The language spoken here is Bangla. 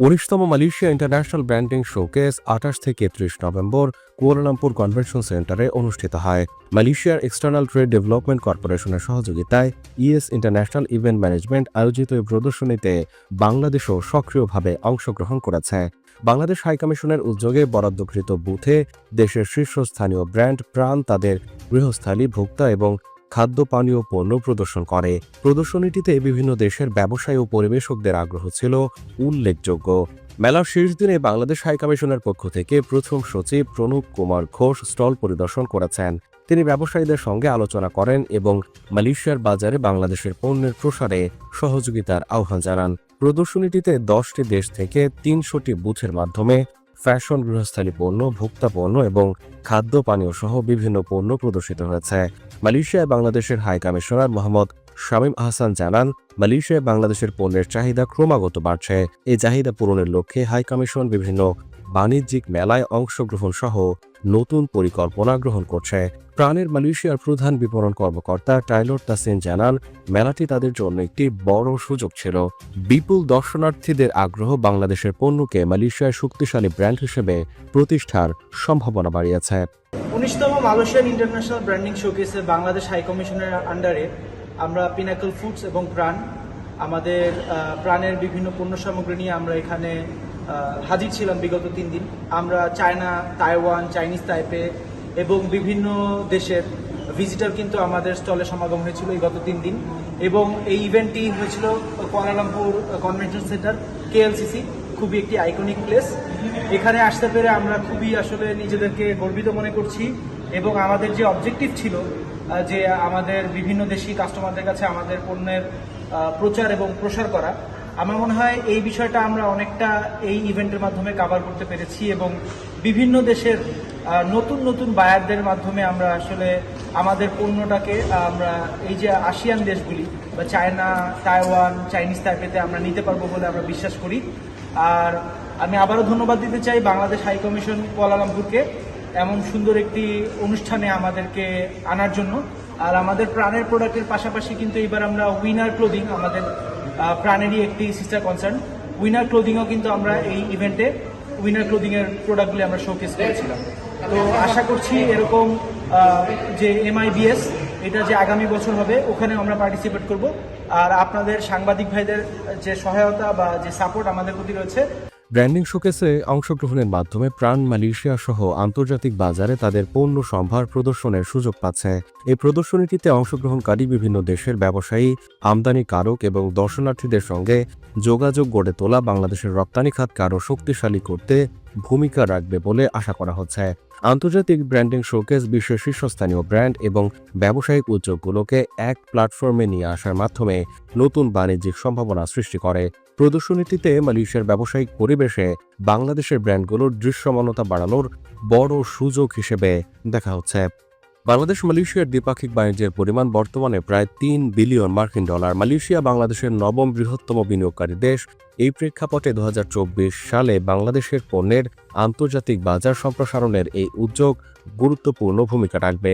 ১৯তম মালয়েশিয়া ইন্টারন্যাশনাল ব্র্যান্ডিং শোকেস ২৮ থেকে ৩০ নভেম্বর কুয়ালালামপুর কনভেনশন সেন্টারে অনুষ্ঠিত হয়। মালয়েশিয়ার এক্সটার্নাল ট্রেড ডেভেলপমেন্ট কর্পোরেশনের সহযোগিতায় ইএস ইন্টারন্যাশনাল ইভেন্ট ম্যানেজমেন্ট আয়োজিত এই প্রদর্শনীতে বাংলাদেশও সক্রিয়ভাবে অংশগ্রহণ করেছে। বাংলাদেশ হাইকমিশনের উদ্যোগে বরাদ্দকৃত বুথে দেশের শীর্ষস্থানীয় ব্র্যান্ড প্রাণ তাদের গৃহস্থালী, ভোক্তা এবং খাদ্য পানীয় পণ্য প্রদর্শন করে। প্রদর্শনীটিতে বিভিন্ন দেশের ব্যবসায়ী ও পরিবেশকদের আগ্রহ ছিল উল্লেখযোগ্য। মেলার শেষ দিনে বাংলাদেশ হাইকমিশনের পক্ষ থেকে প্রথম সচিব প্রণব কুমার ঘোষ স্টল পরিদর্শন করেছেন। তিনি ব্যবসায়ীদের সঙ্গে আলোচনা করেন এবং মালয়েশিয়ার বাজারে বাংলাদেশের পণ্যের প্রসারে সহযোগিতার আহ্বান জানান। প্রদর্শনীটিতে 10টি দেশ থেকে 300টি বুথের মাধ্যমে ফ্যাশন, গৃহস্থালী পণ্য, ভোক্তা পণ্য এবং খাদ্য পানীয় সহ বিভিন্ন পণ্য প্রদর্শিত হয়েছে। মালয়েশিয়ায় বাংলাদেশের হাই কমিশনার মোহাম্মদ শামীম আহসান জানান, মালয়েশিয়ায় বাংলাদেশের পণ্যের চাহিদা ক্রমাগত বাড়ছে। এই চাহিদা পূরণের লক্ষ্যে হাই কমিশন বিভিন্ন বাণিজ্যিক মেলায় অংশগ্রহণ সহ নতুন পরিকল্পনা গ্রহণ করছে। প্রাণের মালয়েশিয়ার প্রধান বিপণন কর্মকর্তা টাইলর তাসিন জানান, মেলাটি তাদের জন্য একটি বড় সুযোগ ছিল। বিপুল দর্শনার্থীদের আগ্রহ বাংলাদেশের পণ্যকে মালয়েশিয়ার শক্তিশালী ব্র্যান্ড হিসেবে প্রতিষ্ঠার সম্ভাবনা বাড়িয়েছে। 19তম মালয়েশিয়ান ইন্টারন্যাশনাল ব্র্যান্ডিং শোকেসে বাংলাদেশ হাই কমিশনের আন্ডারে আমরা পিনাকল ফুডস এবং প্রাণ আমাদের প্রাণের বিভিন্ন পণ্য সামগ্রী নিয়ে আমরা এখানে হাজির ছিলাম বিগত 3 দিন। আমরা চায়না, তাইওয়ান, চাইনিজ তাইপে এবং বিভিন্ন দেশের ভিজিটর কিন্তু আমাদের স্টলে সমাগম হয়েছিল এই গত 3 দিন। এবং এই ইভেন্টটি হয়েছিল কুয়ালালামপুর কনভেনশন সেন্টার KLCC, খুবই একটি আইকনিক প্লেস। এখানে আসতে পেরে আমরা খুবই আসলে নিজেদেরকে গর্বিত মনে করছি এবং আমাদের যে অবজেক্টিভ ছিল যে আমাদের বিভিন্ন দেশি কাস্টমারদের কাছে আমাদের পণ্যের প্রচার এবং প্রসার করা, আমার মনে হয় এই বিষয়টা আমরা অনেকটা এই ইভেন্টের মাধ্যমে কভার করতে পেরেছি এবং বিভিন্ন দেশের নতুন নতুন বায়ারদের মাধ্যমে আমরা আসলে আমাদের পণ্যটাকে আমরা এই যে আসিয়ান দেশগুলি বা চায়না, তাইওয়ান, চাইনিজ তাইপেতে আমরা নিতে পারবো বলে আমরা বিশ্বাস করি। আর আমি আবারও ধন্যবাদ দিতে চাই বাংলাদেশ হাই কমিশন কুয়ালালামপুরকে এমন সুন্দর একটি অনুষ্ঠানে আমাদেরকে আনার জন্য। আর আমাদের প্রাণের প্রোডাক্টের পাশাপাশি কিন্তু এবার আমরা উইনার ক্লোদিং, আমাদের প্রাণেরই একটি সিস্টার কনসার্ন, উইনার ক্লোদিংও কিন্তু আমরা এই ইভেন্টে উইনার ক্লোদিংয়ের প্রোডাক্টগুলি আমরা শোকেস করেছিলাম। তো আশা করছি এরকম যে MIBS এটা যে আগামী বছর হবে ওখানে আমরা পার্টিসিপেট করব। আর আপনাদের সাংবাদিক ভাইদের যে সহায়তা বা যে সাপোর্ট আমাদের প্রতি রয়েছে। ব্র্যান্ডিং শোকেসে অংশগ্রহণের মাধ্যমে প্রাণ মালয়েশিয়া সহ আন্তর্জাতিক বাজারে তাদের পণ্য সম্ভার প্রদর্শনের সুযোগ পাচ্ছে। এই প্রদর্শনীটিতে অংশগ্রহণকারী বিভিন্ন দেশের ব্যবসায়ী, আমদানিকারক এবং দর্শনার্থীদের সঙ্গে যোগাযোগ গড়ে তোলা বাংলাদেশের রপ্তানি খাতকে আরও শক্তিশালী করতে ভূমিকা রাখবে বলে আশা করা হচ্ছে। আন্তর্জাতিক ব্র্যান্ডিং শোকেস বিশ্বের শীর্ষস্থানীয় ব্র্যান্ড এবং ব্যবসায়িক উদ্যোগগুলোকে এক প্ল্যাটফর্মে নিয়ে আসার মাধ্যমে নতুন বাণিজ্যিক সম্ভাবনা সৃষ্টি করে। প্রদর্শনীটিতে মালয়েশিয়ার ব্যবসায়িক পরিবেশে বাংলাদেশের ব্র্যান্ডগুলোর দৃশ্যমানতা বাড়ানোর বড় সুযোগ হিসেবে দেখা হচ্ছে। বাংলাদেশ মালয়েশিয়ার দ্বিপাক্ষিক বাণিজ্যের পরিমাণ বর্তমানে প্রায় $3 বিলিয়ন। মালয়েশিয়া বাংলাদেশের 9ম বৃহত্তম বিনিয়োগকারী দেশ। এই প্রেক্ষাপটে 2024 সালে বাংলাদেশের পণ্যের আন্তর্জাতিক বাজার সম্প্রসারণের এই উদ্যোগ গুরুত্বপূর্ণ ভূমিকা রাখবে।